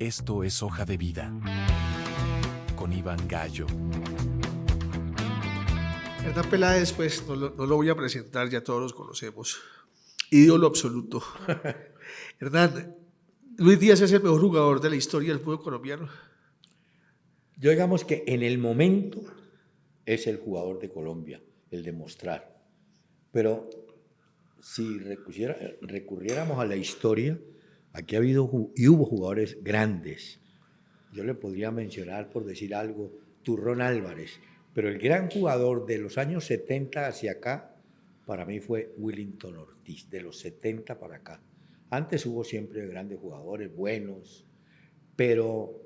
Esto es Hoja de Vida con Iván Gallo. Hernán Peláez, pues no lo voy a presentar, ya todos los conocemos. Ídolo absoluto. Hernán, Luis Díaz es el mejor jugador de la historia del fútbol colombiano. Yo digamos que en el momento es el jugador de Colombia, el de mostrar. Pero si recurriéramos a la historia, aquí ha habido y hubo jugadores grandes. Yo le podría mencionar, por decir algo, Turrón Álvarez, pero el gran jugador de los años 70 hacia acá, para mí fue Willington Ortiz, de los 70 para acá. Antes hubo siempre grandes jugadores, buenos, pero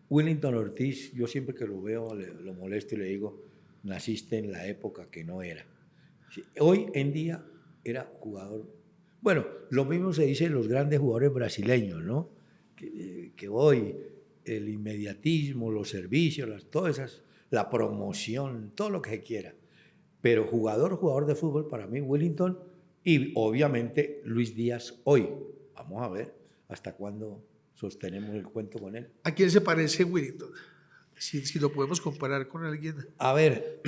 Willington Ortiz, yo siempre que lo veo, lo molesto y le digo, naciste en la época que no era. Hoy en día era jugador. Bueno, lo mismo se dice de los grandes jugadores brasileños, ¿no? Que hoy el inmediatismo, los servicios, todas esas, la promoción, todo lo que se quiera. Pero jugador de fútbol para mí, Willington, y obviamente Luis Díaz hoy. Vamos a ver hasta cuándo sostenemos el cuento con él. ¿A quién se parece Willington? Si lo podemos comparar con alguien. A ver,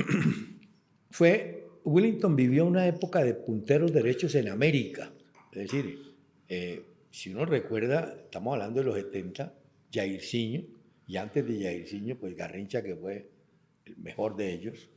Willington vivió una época de punteros derechos en América. Es decir, si uno recuerda, estamos hablando de los 70, Jairzinho, y antes de Jairzinho, pues Garrincha, que fue el mejor de ellos.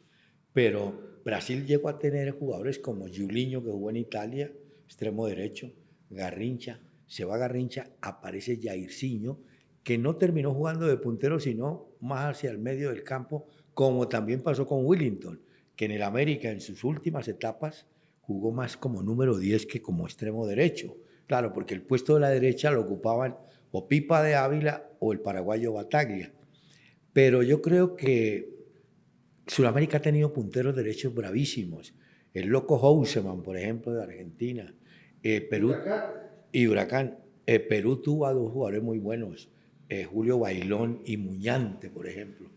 Pero Brasil llegó a tener jugadores como Julinho, que jugó en Italia, extremo derecho, Garrincha. Se va Garrincha, aparece Jairzinho, que no terminó jugando de puntero, sino más hacia el medio del campo, como también pasó con Willington, que en el América, en sus últimas etapas, jugó más como número 10 que como extremo derecho. Claro, porque el puesto de la derecha lo ocupaban o Pipa de Ávila o el paraguayo Bataglia. Pero yo creo que Sudamérica ha tenido punteros derechos bravísimos. El Loco Houseman, por ejemplo, de Argentina. Perú y Huracán. Perú tuvo a dos jugadores muy buenos, Julio Bailón y Muñante, por ejemplo.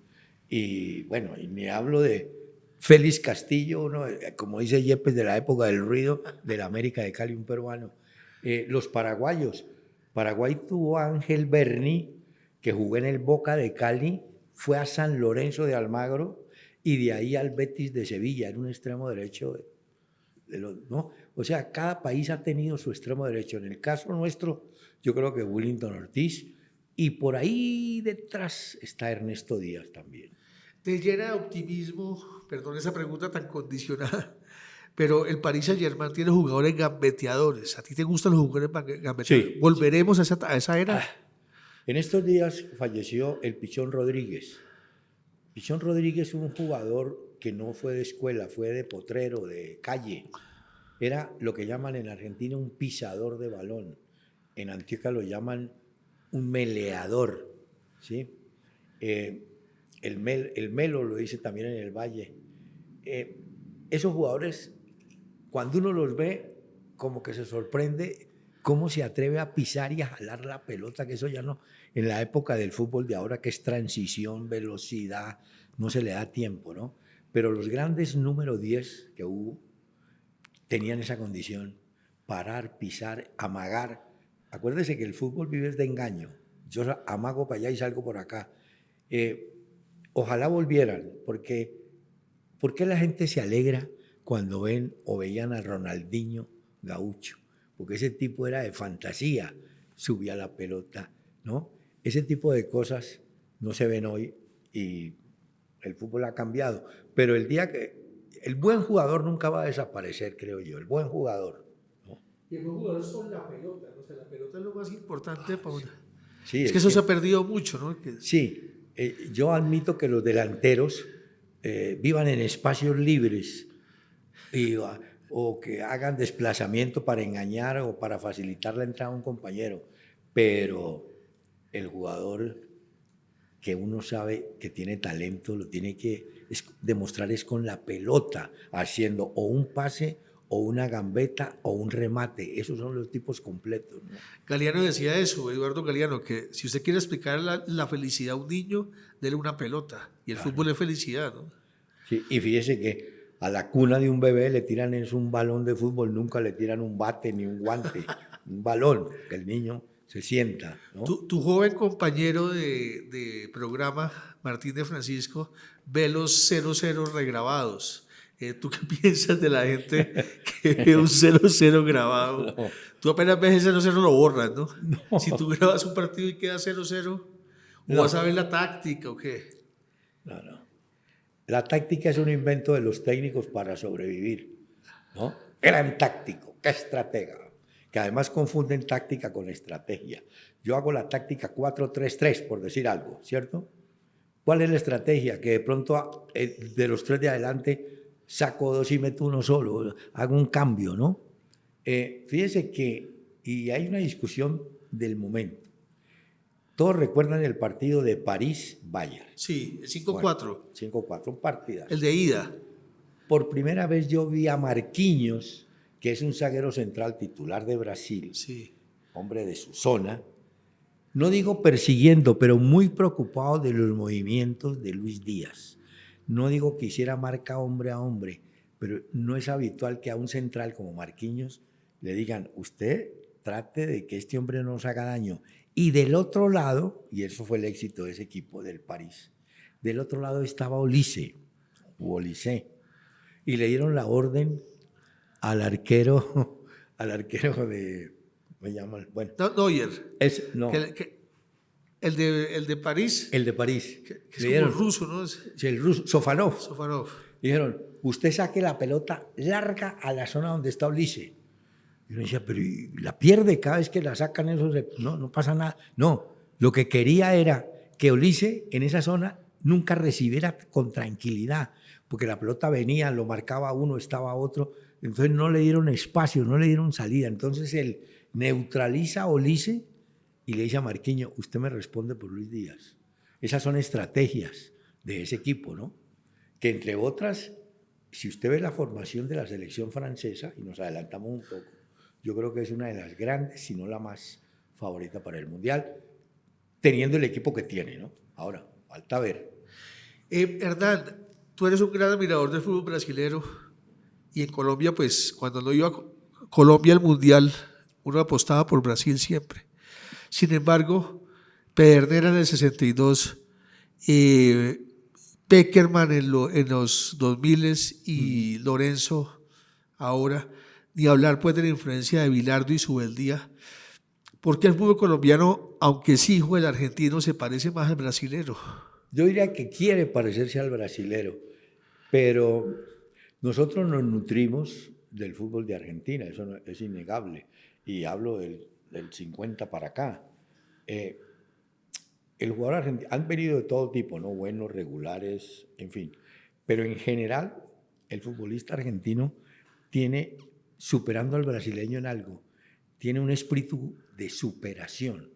Y bueno, y me hablo de Félix Castillo, ¿no? Como dice Yepes, de la época del ruido, de la América de Cali, un peruano. Los paraguayos. Paraguay tuvo a Ángel Berni, que jugó en el Boca de Cali, fue a San Lorenzo de Almagro y de ahí al Betis de Sevilla, en un extremo derecho. ¿No? O sea, cada país ha tenido su extremo derecho. En el caso nuestro, yo creo que Willington Ortiz, y por ahí detrás está Ernesto Díaz también. Te llena de optimismo, perdón esa pregunta tan condicionada, pero el Paris Saint-Germain tiene jugadores gambeteadores. ¿A ti te gustan los jugadores gambeteadores? Sí. ¿Volveremos a esa era? En estos días falleció el Pichón Rodríguez. Pichón Rodríguez es un jugador que no fue de escuela, fue de potrero, de calle. Era lo que llaman en Argentina un pisador de balón. En Antioquia lo llaman un meleador, ¿sí? El Melo lo dice también en el Valle. Esos jugadores, cuando uno los ve, como que se sorprende cómo se atreve a pisar y a jalar la pelota, que eso ya no, en la época del fútbol de ahora, que es transición, velocidad, no se le da tiempo, ¿no? Pero los grandes número 10 que hubo tenían esa condición, parar, pisar, amagar. Acuérdese que el fútbol vive de engaño. Yo amago para allá y salgo por acá. Ojalá volvieran, porque ¿por qué la gente se alegra cuando ven o veían a Ronaldinho Gaucho? Porque ese tipo era de fantasía, subía la pelota, ¿no? Ese tipo de cosas no se ven hoy y el fútbol ha cambiado. Pero el buen jugador nunca va a desaparecer, creo yo, el buen jugador, ¿no? Y el buen jugador es con la pelota, ¿no? O sea, la pelota es lo más importante para una. Sí, es que eso se ha perdido mucho, ¿no? Sí, yo admito que los delanteros vivan en espacios libres o que hagan desplazamiento para engañar o para facilitar la entrada a un compañero, pero el jugador que uno sabe que tiene talento lo tiene que demostrar es con la pelota, haciendo o un pase o una gambeta o un remate. Esos son los tipos completos, ¿no? Galeano decía eso, Eduardo Galeano, que si usted quiere explicar la felicidad a un niño, dele una pelota. Y el fútbol es felicidad, ¿no? Sí, y fíjese que a la cuna de un bebé le tiran un balón de fútbol, nunca le tiran un bate ni un guante, un balón, que el niño se sienta, ¿no? Tu joven compañero de programa, Martín de Francisco, ve los 0-0 regrabados. ¿Tú qué piensas de la gente que ve un 0-0 grabado? No, Tú apenas ves el 0-0 lo borras, ¿no? no, Si tú grabas un partido y queda 0-0, ¿o No. vas a ver la táctica o qué? no. La táctica es un invento de los técnicos para sobrevivir, ¿no? Gran táctico, qué estratega, que además confunden táctica con estrategia. Yo hago la táctica 4-3-3, por decir algo, ¿cierto? ¿Cuál es la estrategia? Que de pronto de los 3 de adelante saco 2 y meto uno solo, hago un cambio, ¿no? Fíjese que, y hay una discusión del momento. Todos recuerdan el partido de París-Bayern. Sí, el 5-4, Bueno, 5-4, un partidazo. el de ida. Por primera vez yo vi a Marquinhos, que es un zaguero central titular de Brasil, Sí. hombre de su zona, no digo persiguiendo, pero muy preocupado de los movimientos de Luis Díaz. No digo que hiciera marca hombre a hombre, pero no es habitual que a un central como Marquinhos le digan, usted trate de que este hombre no nos haga daño. Y del otro lado, y eso fue el éxito de ese equipo del París, del otro lado estaba Olise, y le dieron la orden al arquero de, me llama, bueno, No, Neuer. no, El de París, el de París. que es Le como dieron, ruso, ¿no? el ruso, Sofanov. Sofanov. Dijeron, usted saque la pelota larga a la zona donde está Olise. Y uno decía, pero ¿y la pierde cada vez que la sacan eso? No pasa nada. No, lo que quería era que Olise en esa zona nunca recibiera con tranquilidad, porque la pelota venía, lo marcaba uno, estaba otro, entonces no le dieron espacio, no le dieron salida. Entonces él neutraliza a Olise y le dice a Marquinhos, usted me responde por Luis Díaz. Esas son estrategias de ese equipo, ¿no? Que entre otras, si usted ve la formación de la selección francesa, y nos adelantamos un poco, yo creo que es una de las grandes, si no la más favorita para el Mundial, teniendo el equipo que tiene, ¿no? Ahora, falta ver. Hernán, tú eres un gran admirador del fútbol brasilero y en Colombia, pues cuando no iba a Colombia al Mundial, uno apostaba por Brasil siempre. Sin embargo, Pedernera en el 62, Peckerman en los 2000 y Lorenzo ahora, ni hablar pues de la influencia de Bilardo y Subeldía, porque el fútbol colombiano, aunque es hijo del argentino, se parece más al brasilero. Yo diría que quiere parecerse al brasilero, pero nosotros nos nutrimos del fútbol de Argentina, eso es innegable, y hablo del 50 para acá. El jugador argentino, han venido de todo tipo, ¿no? Buenos, regulares, en fin, pero en general el futbolista argentino tiene, superando al brasileño en algo, tiene un espíritu de superación.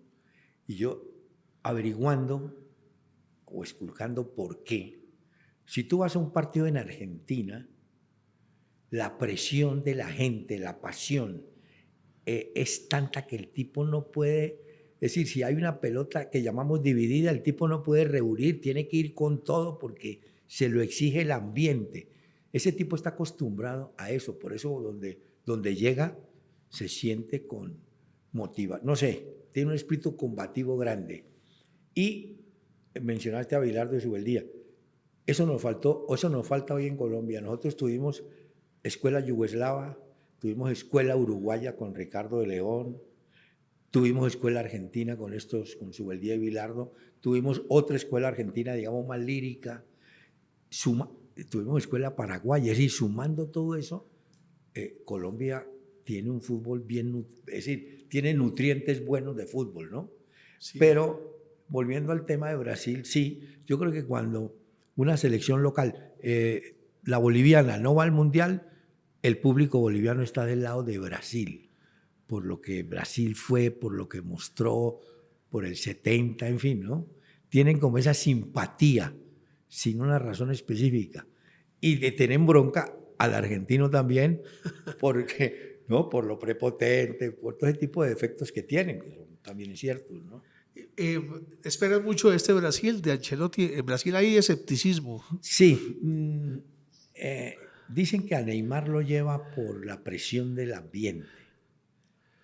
Y yo, averiguando o esculcando por qué, si tú vas a un partido en Argentina, la presión de la gente, la pasión, es tanta que el tipo no puede, es decir, si hay una pelota que llamamos dividida, el tipo no puede rehuir, tiene que ir con todo porque se lo exige el ambiente. Ese tipo está acostumbrado a eso, por eso donde llega se siente con motiva, no sé, tiene un espíritu combativo grande. Y mencionaste a Bilardo y Subeldía, eso nos falta hoy en Colombia. Nosotros tuvimos escuela yugoslava, tuvimos escuela uruguaya con Ricardo de León, tuvimos escuela argentina con Subeldía y Bilardo, tuvimos otra escuela argentina, digamos, más lírica, tuvimos escuela paraguaya, es decir, sumando todo eso, Colombia tiene un fútbol bien, es decir, tiene nutrientes buenos de fútbol, ¿no? Sí. Pero, volviendo al tema de Brasil, sí, yo creo que cuando una selección local, la boliviana, no va al Mundial, el público boliviano está del lado de Brasil, por lo que Brasil fue, por lo que mostró, por el 70, en fin, ¿no? Tienen como esa simpatía, sin una razón específica. Y le tienen bronca al argentino también, porque, ¿no? Por lo prepotente, por todo ese tipo de defectos que tienen, que son también ciertos, ¿no? ¿Esperas mucho de este Brasil, de Ancelotti? En Brasil hay escepticismo. Sí. Dicen que a Neymar lo lleva por la presión del ambiente.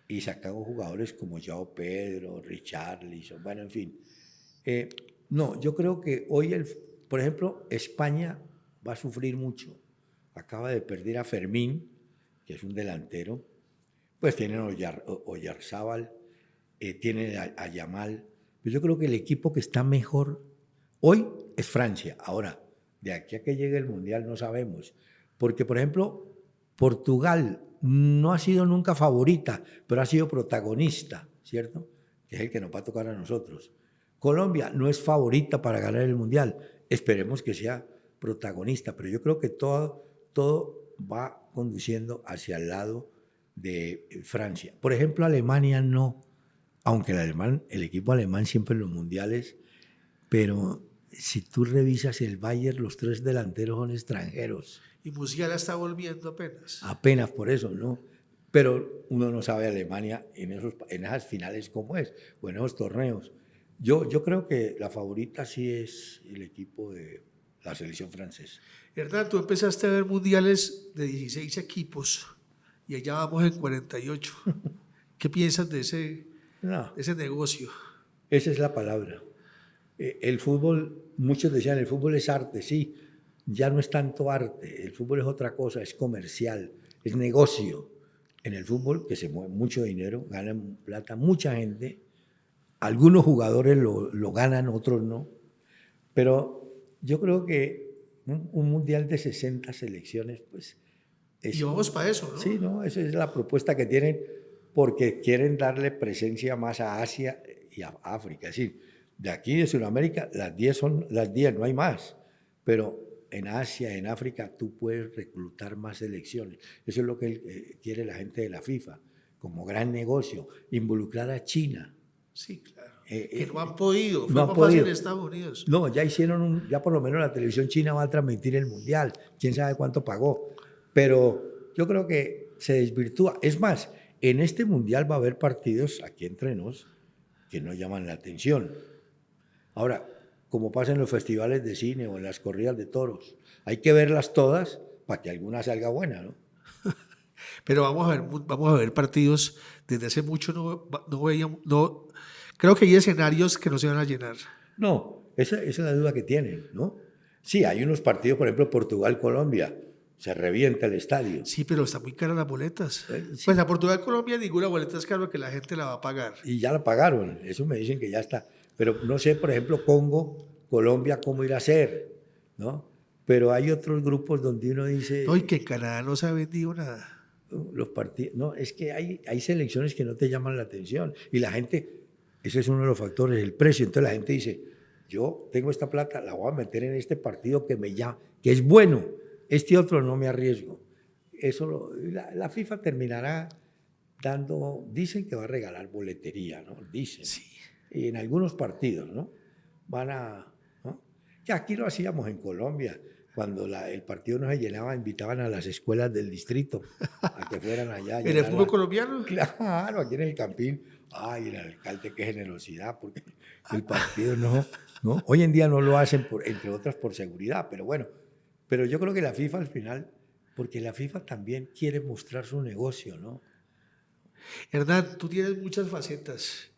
y sacaron jugadores como João Pedro, Richarlison, bueno, en fin. No, yo creo que hoy, por ejemplo, España va a sufrir mucho. Acaba de perder a Fermín, que es un delantero. Pues tienen a Oyarzábal, tienen a Yamal. Pero yo creo que el equipo que está mejor hoy es Francia. Ahora, de aquí a que llegue el Mundial no sabemos. Porque, por ejemplo, Portugal no ha sido nunca favorita, pero ha sido protagonista, ¿cierto? Que es el que nos va a tocar a nosotros. Colombia no es favorita para ganar el Mundial. Esperemos que sea protagonista, pero yo creo que todo va conduciendo hacia el lado de Francia. Por ejemplo, Alemania no, aunque el equipo alemán siempre en los mundiales, pero si tú revisas el Bayern, los 3 delanteros son extranjeros. Y Musiala está volviendo apenas. Apenas por eso, ¿no? Pero uno no sabe Alemania en esas finales cómo es, o en esos torneos. Yo creo que la favorita sí es el equipo de la selección francesa. Hernán, tú empezaste a ver mundiales de 16 equipos y allá vamos en 48. ¿Qué piensas de ese negocio? Esa es la palabra. El fútbol, muchos decían, el fútbol es arte, sí, ya no es tanto arte, el fútbol es otra cosa, es comercial, es negocio. En el fútbol, que se mueve mucho dinero, ganan plata mucha gente, algunos jugadores lo ganan, otros no, pero yo creo que un mundial de 60 selecciones, pues... Y vamos para eso, ¿no? Sí, no, esa es la propuesta que tienen, porque quieren darle presencia más a Asia y a África. Es decir, de aquí de Sudamérica, las 10 son las 10, no hay más. Pero en Asia, en África, tú puedes reclutar más selecciones. Eso es lo que quiere la gente de la FIFA, como gran negocio, involucrar a China. Sí, claro. Que no han podido, fue no más fácil en Estados Unidos. No, ya hicieron ya por lo menos la televisión china va a transmitir el Mundial. Quién sabe cuánto pagó. Pero yo creo que se desvirtúa. Es más, en este Mundial va a haber partidos aquí entre nos que no llaman la atención. Ahora, como pasa en los festivales de cine o en las corridas de toros, hay que verlas todas para que alguna salga buena, ¿no? Pero vamos a ver partidos. Desde hace mucho no veíamos, creo que hay escenarios que no se van a llenar. No, esa es la duda que tienen, ¿no? Sí, hay unos partidos, por ejemplo, Portugal-Colombia, se revienta el estadio. Sí, pero están muy caras las boletas. Sí. Pues a Portugal-Colombia ninguna boleta es caro, que la gente la va a pagar. Y ya la pagaron, eso me dicen que ya está. Pero no sé, por ejemplo, Congo, Colombia, cómo ir a ser, ¿no? Pero hay otros grupos donde uno dice... No, y que en Canadá no se ha vendido nada. Los partidos, no, es que hay selecciones que no te llaman la atención. Y la gente, ese es uno de los factores, el precio. Entonces la gente dice, yo tengo esta plata, la voy a meter en este partido que me llama, que es bueno. Este otro no me arriesgo. Eso la FIFA terminará dicen que va a regalar boletería, ¿no? Dicen. Sí. Y en algunos partidos, ¿no? ¿no? Que aquí lo hacíamos en Colombia. Cuando el partido no se llenaba, invitaban a las escuelas del distrito a que fueran allá. ¿En el fútbol colombiano? Claro, aquí en el Campín. Ay, el alcalde, qué generosidad, porque el partido no. Hoy en día no lo hacen, entre otras, por seguridad, pero bueno. Pero yo creo que la FIFA al final, porque la FIFA también quiere mostrar su negocio, ¿no? Hernán, tú tienes muchas facetas.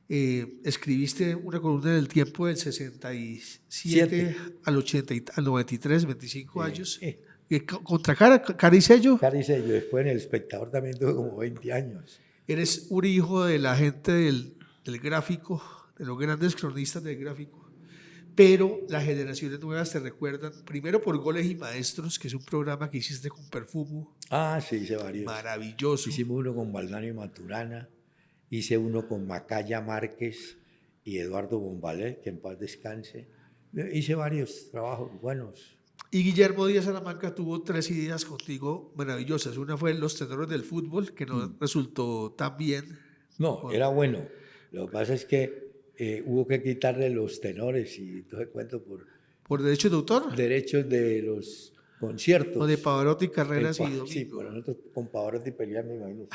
Escribiste una columna del Tiempo del 67 al 93, 25 años. Contra cara y sello. Cara y sello. Después en El Espectador también tuve como 20 años. Eres un hijo de la gente del gráfico, de los grandes cronistas del gráfico. Pero las generaciones nuevas te recuerdan, primero por Goles y Maestros, que es un programa que hiciste con Perfumo. Ah, sí, hice varios. Maravilloso. Hicimos uno con Baldaño Maturana, hice uno con Macaya Márquez y Eduardo Bombalé, que en paz descanse. Hice varios trabajos buenos. Y Guillermo Díaz Salamanca tuvo 3 ideas contigo maravillosas. Una fue Los Tenores del Fútbol, que no resultó tan bien. No, era bueno. Lo que pasa es que hubo que quitarle los tenores y todo el cuento ¿Por derechos de autor? Derechos de los conciertos. O de Pavarotti, Carreras y Domingo. Sí, pero nosotros con Pavarotti peleamos, me imagino.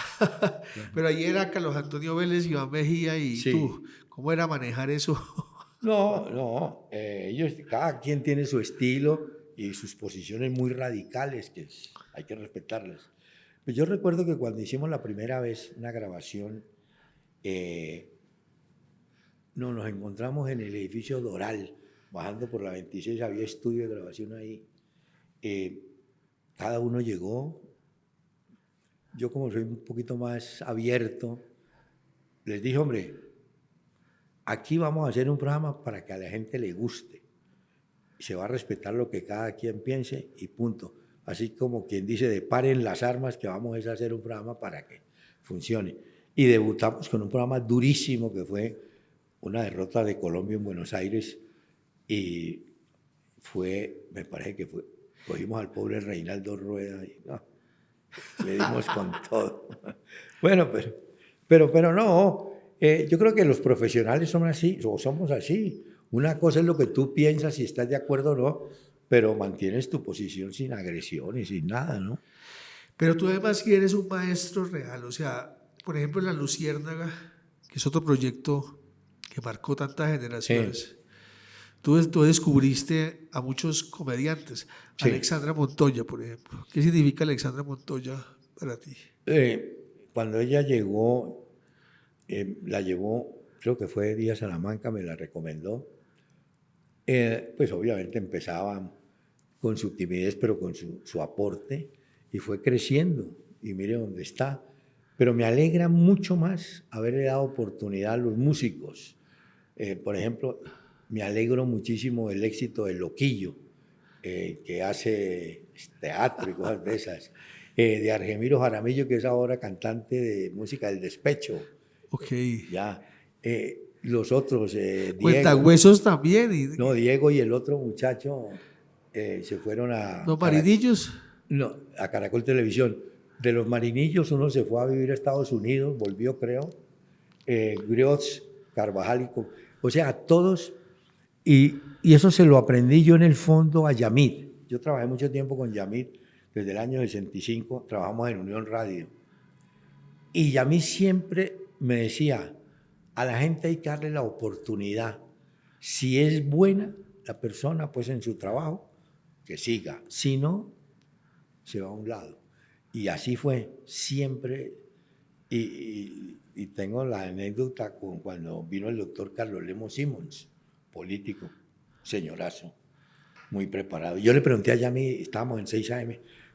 Pero ahí era Carlos Antonio Vélez, Iván Mejía y sí. Tú. ¿Cómo era manejar eso? No. Ellos, cada quien tiene su estilo y sus posiciones muy radicales, que hay que respetarlas. Pues yo recuerdo que cuando hicimos la primera vez una grabación, nos encontramos en el edificio Doral, bajando por la 26, había estudio de grabación ahí. Cada uno llegó. Yo, como soy un poquito más abierto, les dije, hombre, aquí vamos a hacer un programa para que a la gente le guste. Se va a respetar lo que cada quien piense y punto. Así como quien dice, de paren las armas, que vamos a hacer un programa para que funcione. Y debutamos con un programa durísimo que fue una derrota de Colombia en Buenos Aires y me parece que cogimos al pobre Reinaldo Rueda y le dimos con todo. Bueno, pero no, yo creo que los profesionales son así, o somos así. Una cosa es lo que tú piensas, si estás de acuerdo o no, pero mantienes tu posición sin agresiones, sin nada, ¿no? Pero tú además sí eres un maestro real, o sea, por ejemplo, La Luciérnaga, que es otro proyecto que marcó tantas generaciones. Sí. Tú descubriste a muchos comediantes. Sí. Alexandra Montoya, por ejemplo. ¿Qué significa Alexandra Montoya para ti? Cuando ella llegó, la llevó, creo que fue Díaz Salamanca, me la recomendó. Pues obviamente empezaba con su timidez, pero con su aporte, y fue creciendo. Y mire dónde está. Pero me alegra mucho más haberle dado oportunidad a los músicos. Por ejemplo, me alegro muchísimo del éxito de Loquillo, que hace teatro y cosas de esas. De Argemiro Jaramillo, que es ahora cantante de música del despecho. Ok. Ya. Los otros, Diego. Cuentahuesos también. No, Diego y el otro muchacho se fueron a... ¿Los Marinillos? No, a Caracol Televisión. De los Marinillos uno se fue a vivir a Estados Unidos, volvió creo, Griots, Carvajal, o sea, todos, y eso se lo aprendí yo en el fondo a Yamid. Yo trabajé mucho tiempo con Yamid, desde el año 65, trabajamos en Unión Radio. Y Yamid siempre me decía, a la gente hay que darle la oportunidad. Si es buena la persona, pues en su trabajo, que siga. Si no, se va a un lado. Y así fue, siempre. Y tengo la anécdota con cuando vino el doctor Carlos Lemos Simons, político, señorazo, muy preparado. Yo le pregunté a Yami, estábamos en 6 AM,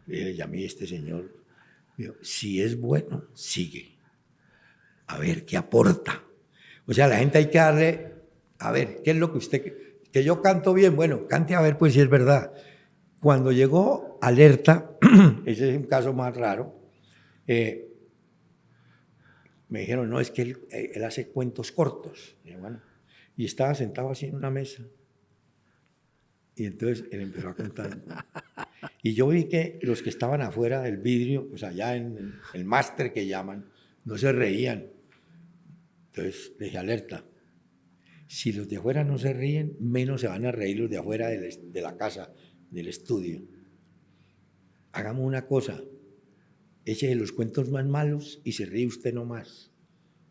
le dije, Yami, este señor, dijo, si es bueno, sigue. A ver, ¿qué aporta? O sea, a la gente hay que darle, a ver, ¿qué es lo que usted... Que yo canto bien, bueno, cante a ver, pues si es verdad. Cuando llegó Alerta, ese es un caso más raro, me dijeron, no, es que él hace cuentos cortos. Y, bueno, y estaba sentado así en una mesa. Y entonces él empezó a contar. Y yo vi que los que estaban afuera del vidrio, pues allá en el máster que llaman, no se reían. Entonces le dije, Alerta, si los de afuera no se ríen, menos se van a reír los de afuera de la casa, del estudio. Hagamos una cosa, échese los cuentos más malos y se ríe usted nomás.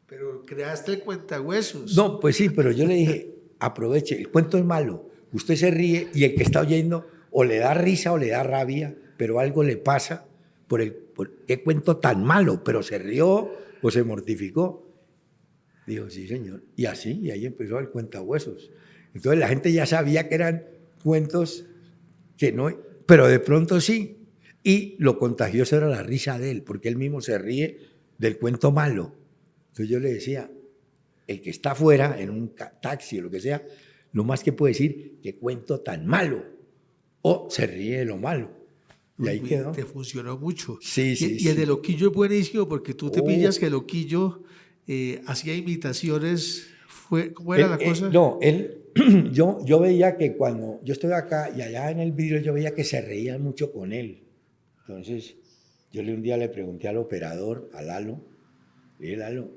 Pero creaste el cuentahuesos. No, pues sí, pero yo le dije, aproveche, el cuento es malo, usted se ríe y el que está oyendo o le da risa o le da rabia, pero algo le pasa por qué cuento tan malo, pero se rió o se mortificó. Dijo, sí, señor. Y así, y ahí empezó el cuentahuesos. Entonces la gente ya sabía que eran cuentos que no, pero de pronto sí. Y lo contagioso era la risa de él, porque él mismo se ríe del cuento malo. Entonces yo le decía, el que está afuera, en un taxi o lo que sea, lo más que puede decir, qué cuento tan malo. O se ríe de lo malo. Y ahí quedó. Te funcionó mucho. Sí, sí, y el de Loquillo es buenísimo porque tú te pillas que Loquillo hacía imitaciones. ¿Cómo era la cosa? No, yo veía que cuando yo estoy acá y allá en el vidrio, yo veía que se reían mucho con él. Entonces, yo un día le pregunté al operador, a Lalo, le dije, Lalo,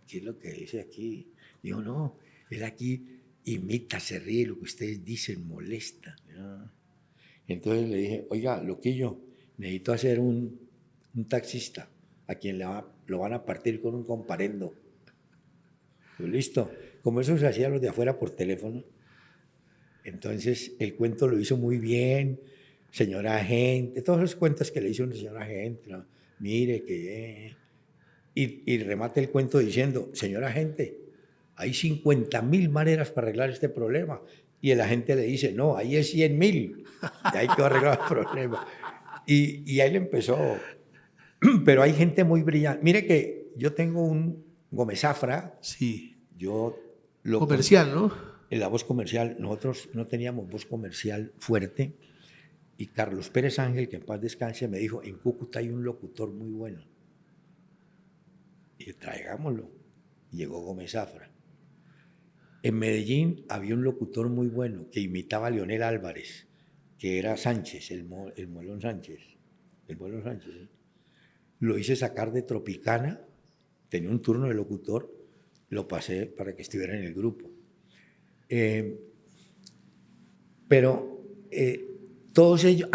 ¿qué es lo que dice aquí? Dijo, no, él aquí imita, se ríe, lo que ustedes dicen molesta. Entonces le dije, oiga, Loquillo, necesito hacer un taxista a quien lo van a partir con un comparendo. Pues listo. Como eso se hacía los de afuera por teléfono, entonces el cuento lo hizo muy bien, señora agente, todos los cuentos que le hizo una señora agente, ¿no? mire que... Y remate el cuento diciendo, señora agente, hay 50.000 maneras para arreglar este problema. Y el agente le dice, no, ahí es 100.000. Y hay que arreglar el problema. Y ahí le empezó. Pero hay gente muy brillante. Mire que yo tengo un Gómez Zafra. Sí. Yo lo Comercial, ¿no? En la voz comercial, nosotros no teníamos voz comercial fuerte. Y Carlos Pérez Ángel, que en paz descanse, me dijo, en Cúcuta hay un locutor muy bueno. Y traigámoslo. Y llegó Gómez Zafra. En Medellín había un locutor muy bueno que imitaba a Leonel Álvarez, que era Sánchez, el Muelón Sánchez. El Muelón Sánchez. ¿Sí? Lo hice sacar de Tropicana, tenía un turno de locutor, lo pasé para que estuviera en el grupo. Pero todos ellos...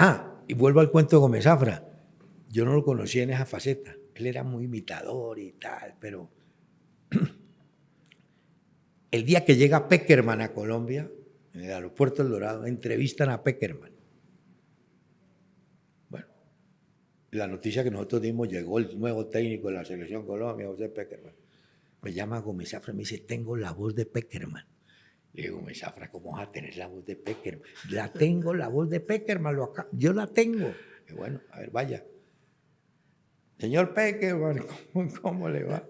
y vuelvo al cuento de Gómez Zafra. Yo no lo conocía en esa faceta. Él era muy imitador y tal, pero... El día que llega Peckerman a Colombia, en el aeropuerto El Dorado, entrevistan a Peckerman. Bueno, la noticia que nosotros dimos, llegó el nuevo técnico de la Selección Colombia, José Peckerman. Me llama Gómez Zafra y me dice, tengo la voz de Peckerman. Le digo, Gómez Zafra, ¿cómo vas a tener la voz de Peckerman? La tengo, la voz de Peckerman, yo la tengo. Y bueno, a ver, vaya. Señor Peckerman, ¿cómo le va?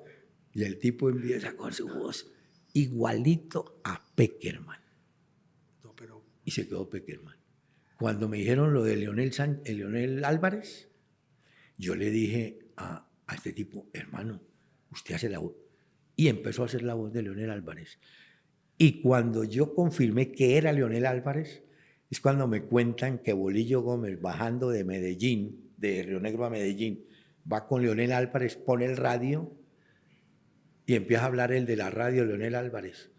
Y el tipo empieza con su voz igualito a Peckerman. No, pero... Y se quedó Peckerman. Cuando me dijeron lo de Leonel Álvarez, yo le dije a este tipo, hermano, usted hace la voz. Y empezó a hacer la voz de Leonel Álvarez. Y cuando yo confirmé que era Leonel Álvarez, es cuando me cuentan que Bolillo Gómez, bajando de Medellín, de Río Negro a Medellín, va con Leonel Álvarez, pone el radio y empieza a hablar el de la radio, Leonel Álvarez.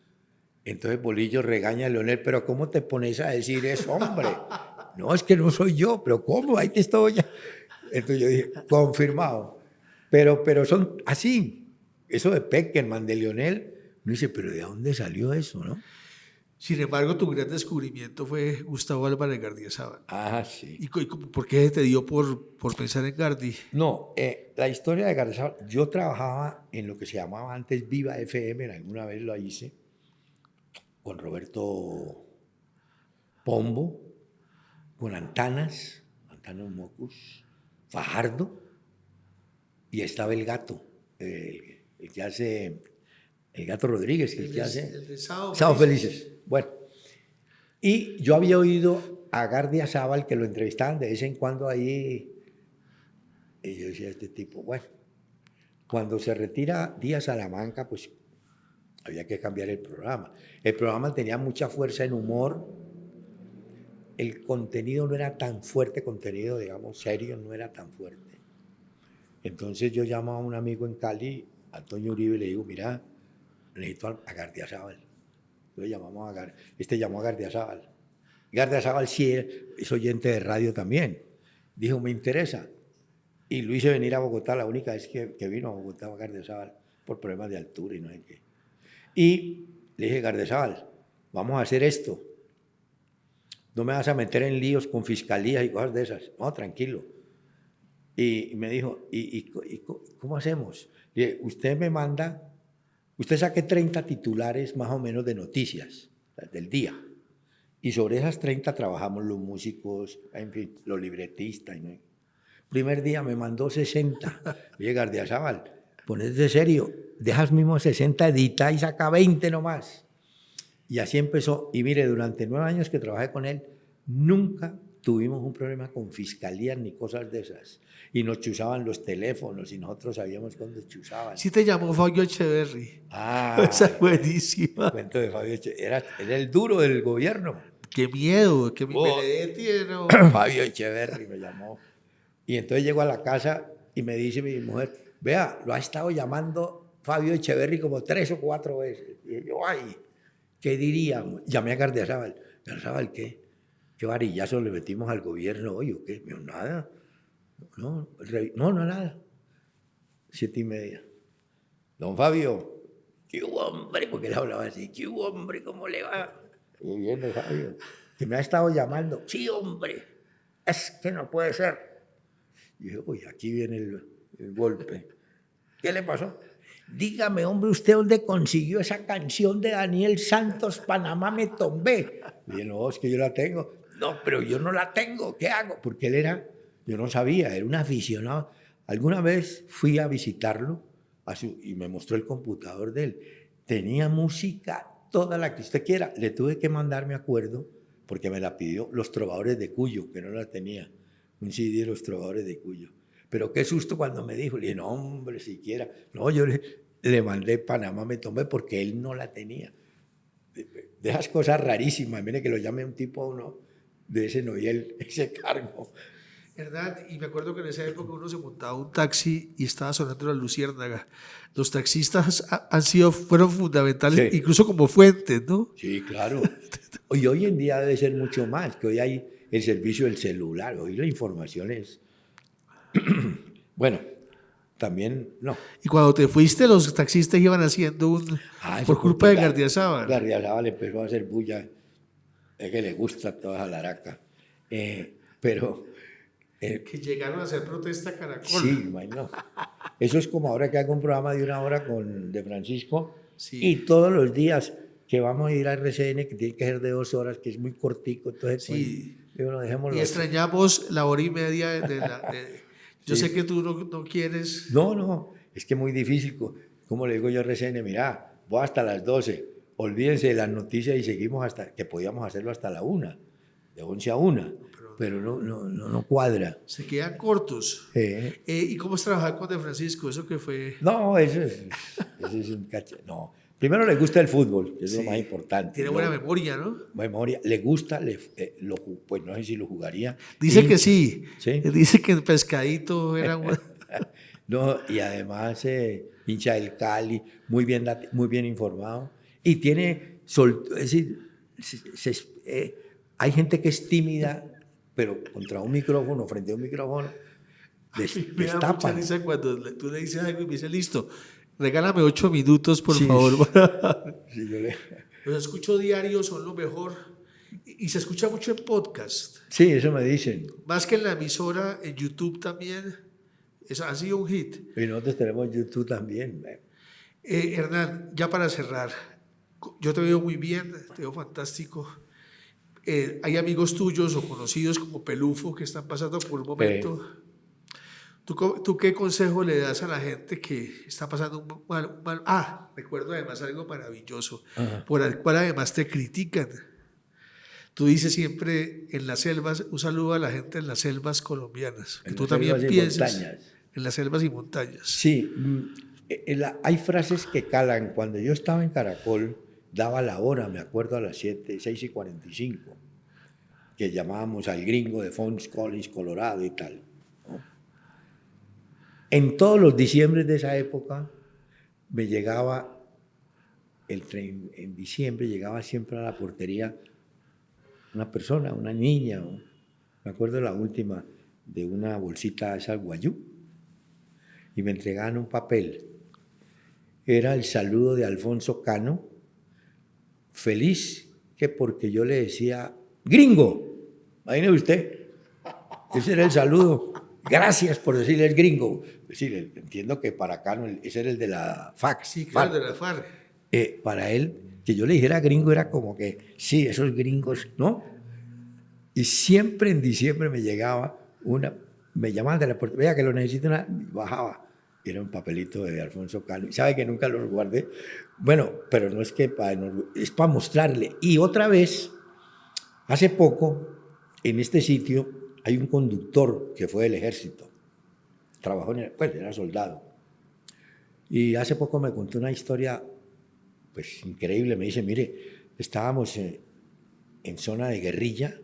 Entonces Bolillo regaña a Leonel, pero ¿cómo te pones a decir eso, hombre? No, es que no soy yo, pero ¿cómo? Ahí te estoy ya. Entonces yo dije, confirmado. Pero son así. Eso de Peckerman, de Leonel, uno dice, pero ¿de dónde salió eso, no? Sin embargo, tu gran descubrimiento fue Gustavo Álvarez Gardiazabal. Ah, sí. ¿Y por qué te dio por pensar en Gardi? No, la historia de Gardiazabal, yo trabajaba en lo que se llamaba antes Viva FM, alguna vez lo hice, con Roberto Pombo, con Antanas Mocus, Fajardo, y estaba el gato, el que hace, el gato Rodríguez, el que hace El de Sábado Felices. Bueno, y yo había oído a Gardiazabal que lo entrevistaban de vez en cuando ahí, y yo decía, este tipo, bueno, cuando se retira Díaz Salamanca, pues había que cambiar el programa. El programa tenía mucha fuerza en humor, el contenido no era tan fuerte, contenido, digamos, serio, no era tan fuerte. Entonces yo llamo a un amigo en Cali, Antonio Uribe, y le digo, mira, necesito a Gardiazabal. Entonces llamó a Gardiazabal. Gardiazabal sí es oyente de radio también. Dijo, me interesa. Y lo hice venir a Bogotá, la única vez que vino a Bogotá a Gardiazabal, por problemas de altura y no sé qué. Y le dije, Gardiazabal, vamos a hacer esto. No me vas a meter en líos con fiscalías y cosas de esas. No, tranquilo. Y me dijo, ¿y cómo hacemos? Le dije, usted me manda, usted saque 30 titulares más o menos de noticias del día. Y sobre esas 30 trabajamos los músicos, en fin, los libretistas. ¿No? Primer día me mandó 60. Le dije, Gardiazabal, ponete serio, dejas mismo 60, edita y saca 20 nomás. Y así empezó. Y mire, durante 9 años que trabajé con él, nunca tuvimos un problema con fiscalías ni cosas de esas. Y nos chuzaban los teléfonos y nosotros sabíamos cuándo chuzaban. Sí te llamó Fabio Echeverry. Ah, Esa es buenísima. el cuento de Fabio Echeverry. Era el duro del gobierno. Qué miedo, que mi Benedetti no. Fabio Echeverry me llamó. Y entonces llego a la casa y me dice mi mujer, vea, lo ha estado llamando Fabio Echeverry como 3 o 4 veces. Y yo, ay, ¿qué diríamos? Llamé a Gardiazabal. ¿Gardiazabal qué? ¿Qué varillazo le metimos al gobierno hoy o qué? Me dijo, nada. No, nada. 7:30. Don Fabio, ¿qué hubo, hombre? Porque él hablaba así, ¿qué hubo, hombre? ¿Cómo le va? Y viene Fabio, que me ha estado llamando. Sí, hombre, es que no puede ser. Y dije, uy, aquí viene el golpe. ¿Qué le pasó? Dígame, hombre, ¿usted dónde consiguió esa canción de Daniel Santos, Panamá me tombé? Le dije, no, es que yo la tengo. No, pero yo no la tengo, ¿qué hago? Porque él era, yo no sabía, era un aficionado. Alguna vez fui a visitarlo y me mostró el computador de él. Tenía música, toda la que usted quiera. Le tuve que mandar, me acuerdo, porque me la pidió Los Trovadores de Cuyo, que no la tenía. Un CD de Los Trovadores de Cuyo. Pero qué susto cuando me dijo. Le dije, no, hombre, siquiera. No, yo le mandé Panamá me tomé porque él no la tenía. De esas cosas rarísimas. Mire que lo llame un tipo a uno de ese no y él ese cargo. ¿Verdad? Y me acuerdo que en esa época uno se montaba un taxi y estaba sonando la luciérnaga. Los taxistas fueron fundamentales, Sí. incluso como fuentes, ¿no? Sí, claro. Y hoy en día debe ser mucho más, que hoy hay el servicio del celular, hoy la información es... Bueno, también no. Y cuando te fuiste, los taxistas iban haciendo Eso por culpa porque de Gardiazabal. Gardiazabal empezó a hacer bulla, es que le gusta toda esa laraca. Pero... que llegaron a hacer protesta a Caracol. sí, imagino. Eso es como ahora que hago un programa de 1 hora de Francisco, Sí. y todos los días que vamos a ir a RCN, que tiene que ser de 2 horas, que es muy cortico, entonces Sí. pues, bueno, dejémoslo. Y extrañamos la hora y media yo Sí. sé que tú no quieres. No, es que es muy difícil. Como le digo yo a RCN, mira, voy hasta las 12, olvídense de las noticias y seguimos hasta, que podíamos hacerlo hasta la 1, de 11 a 1, pero no cuadra. Se quedan cortos. ¿Y cómo es trabajar con De Francisco? Eso que fue... No, eso es un cacho. No, primero le gusta el fútbol, que es lo más importante. Tiene buena memoria, ¿no? Memoria, le gusta, pues no sé si lo jugaría. Dice que sí. ¿Sí? Dice que el pescadito era bueno. No, y además hincha del Cali, muy bien informado. Y tiene, es decir, hay gente que es tímida, pero contra un micrófono, frente a un micrófono, Me da mucha destapan. risa cuando tú le dices algo y me dice, listo, regálame 8 minutos, por Sí, favor. sí, Los escucho diario, son lo mejor. Y se escucha mucho en podcast. sí, eso me dicen. Más que en la emisora, en YouTube también. Eso ha sido un hit. Y nosotros tenemos YouTube también. Hernán, ya para cerrar, yo te veo muy bien, te veo fantástico. Hay amigos tuyos o conocidos como Pelufo que están pasando por un momento. ¿Tú qué consejo le das a la gente que está pasando un mal? Recuerdo además algo maravilloso, por el cual además te critican. Tú dices siempre en las selvas, un saludo a la gente en las selvas colombianas, que tú también pienses en las selvas y montañas. Sí, hay frases que calan. Cuando yo estaba en Caracol, daba la hora, me acuerdo, a las 6:45, que llamábamos al gringo de Fons Collins, Colorado y tal. ¿No? En todos los diciembres de esa época, me llegaba, en diciembre llegaba siempre a la portería una persona, una niña, me acuerdo la última, de una bolsita esa guayú, y me entregaban un papel. Era el saludo de Alfonso Cano, feliz que porque yo le decía, gringo, imagínese usted, ese era el saludo, gracias por decirle el gringo. Es decir, entiendo que para Cano ese era el de la FARC. Sí, claro, de la FARC. Para él, que yo le dijera gringo era como que, sí, esos gringos, ¿no? Y siempre en diciembre me llegaba me llamaban de la puerta, vea que lo necesito, bajaba. Era un papelito de Alfonso Cano. ¿Sabe que nunca los guardé? Bueno, pero no es que es para mostrarle. Y otra vez, hace poco, en este sitio, hay un conductor que fue del ejército. Trabajó era soldado. Y hace poco me contó una historia, pues, increíble. Me dice, mire, estábamos en zona de guerrilla,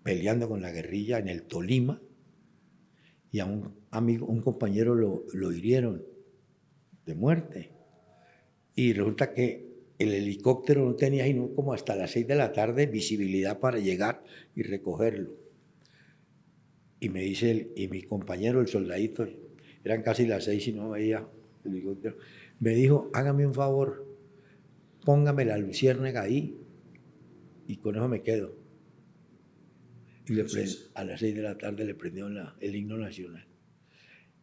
peleando con la guerrilla en el Tolima, y a un compañero lo hirieron de muerte. Y resulta que el helicóptero no tenía sino como hasta las 6 de la tarde visibilidad para llegar y recogerlo. Y me dice y mi compañero, el soldadito, eran casi las 6 y no veía el helicóptero, me dijo, hágame un favor, póngame la luciérnaga ahí y con eso me quedo. Y a las 6 de la tarde le prendieron el himno nacional.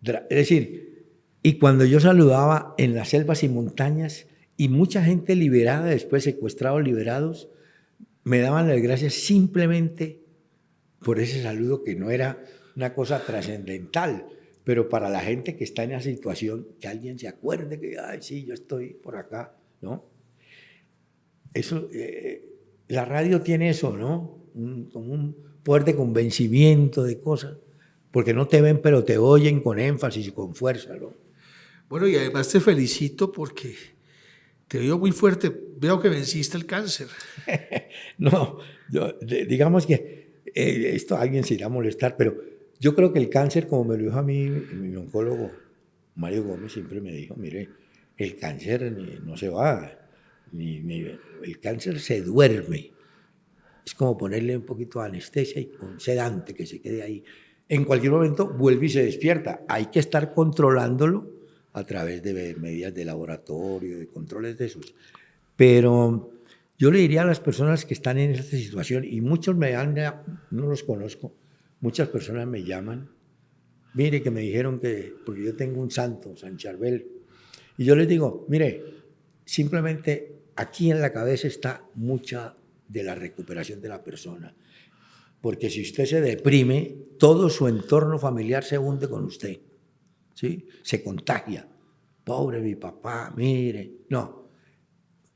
Es decir, y cuando yo saludaba en las selvas y montañas y mucha gente liberada, después secuestrados, liberados, me daban las gracias simplemente por ese saludo que no era una cosa trascendental, pero para la gente que está en esa situación, que alguien se acuerde que, ay, sí, yo estoy por acá, ¿no? Eso, la radio tiene eso, ¿no? Como un poder de convencimiento de cosas, porque no te ven, pero te oyen con énfasis y con fuerza, ¿no? Bueno, y además te felicito porque te veo muy fuerte. Veo que venciste el cáncer. No, digamos que esto a alguien se irá a molestar, pero yo creo que el cáncer, como me lo dijo a mí mi oncólogo Mario Gómez, siempre me dijo, mire, el cáncer no se va, el cáncer se duerme. Es como ponerle un poquito de anestesia y un sedante que se quede ahí. En cualquier momento vuelve y se despierta. Hay que estar controlándolo a través de medidas de laboratorio, de controles de esos. Pero yo le diría a las personas que están en esta situación, y muchos no los conozco, muchas personas me llaman, mire que me dijeron que, porque yo tengo un santo, San Charbel, y yo les digo, mire, simplemente aquí en la cabeza está mucha de la recuperación de la persona, porque si usted se deprime, todo su entorno familiar se hunde con usted, ¿sí? Se contagia. Pobre mi papá, mire, no.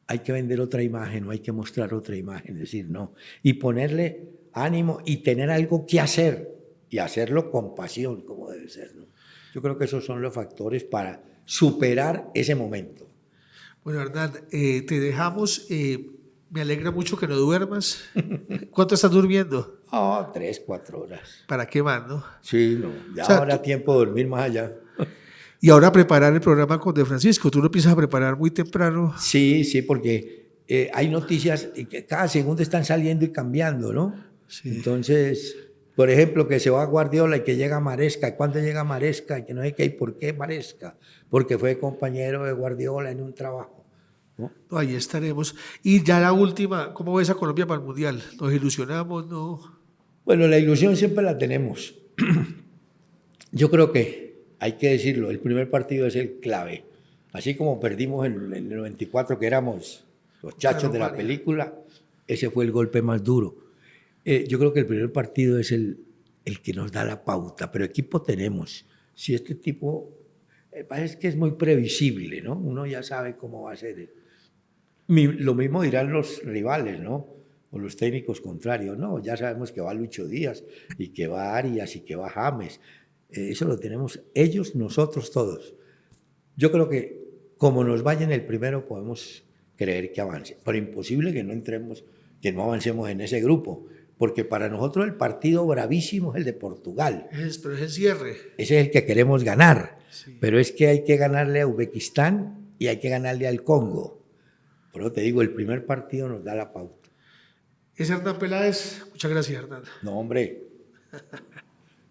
Hay que vender otra imagen, no hay que mostrar otra imagen, decir no. Y ponerle ánimo y tener algo que hacer y hacerlo con pasión, como debe ser, ¿no? Yo creo que esos son los factores para superar ese momento. Bueno, Hernán, te dejamos. Me alegra mucho que no duermas. ¿Cuánto estás durmiendo? Oh, 3, 4 horas. ¿Para qué más, no? Sí, no, ya O sea, habrá tiempo de dormir más allá. Y ahora preparar el programa con De Francisco. Tú lo empiezas a preparar muy temprano. Sí, sí, porque hay noticias que cada segundo están saliendo y cambiando, ¿no? Sí. Entonces, por ejemplo, que se va a Guardiola y que llega Maresca. ¿Y cuándo llega Maresca? Y que no sé qué. ¿Y por qué Maresca? Porque fue compañero de Guardiola en un trabajo, ¿no? No, ahí estaremos. Y ya la última, ¿cómo ves a Colombia para el Mundial? ¿Nos ilusionamos? ¿No? Bueno, la ilusión siempre la tenemos. Yo creo que hay que decirlo, el primer partido es el clave. Así como perdimos en el 94, que éramos los chachos de la película, ese fue el golpe más duro. Yo creo que el primer partido es el que nos da la pauta, pero equipo tenemos. Si este tipo, parece que es muy previsible, ¿no? Uno ya sabe cómo va a ser. Lo mismo dirán los rivales, ¿no? O los técnicos contrarios. No, ya sabemos que va Lucho Díaz y que va Arias y que va James. Eso lo tenemos ellos, nosotros, todos. Yo creo que como nos vaya en el primero podemos creer que avance, pero imposible que no entremos, que no avancemos en ese grupo, porque para nosotros el partido bravísimo es el de Portugal. Pero es el cierre. Ese es el que queremos ganar, Sí. pero es que hay que ganarle a Uzbekistán y hay que ganarle al Congo. Por eso te digo, el primer partido nos da la pauta. Es Hernán Peláez. Muchas gracias, Hernán. No, hombre.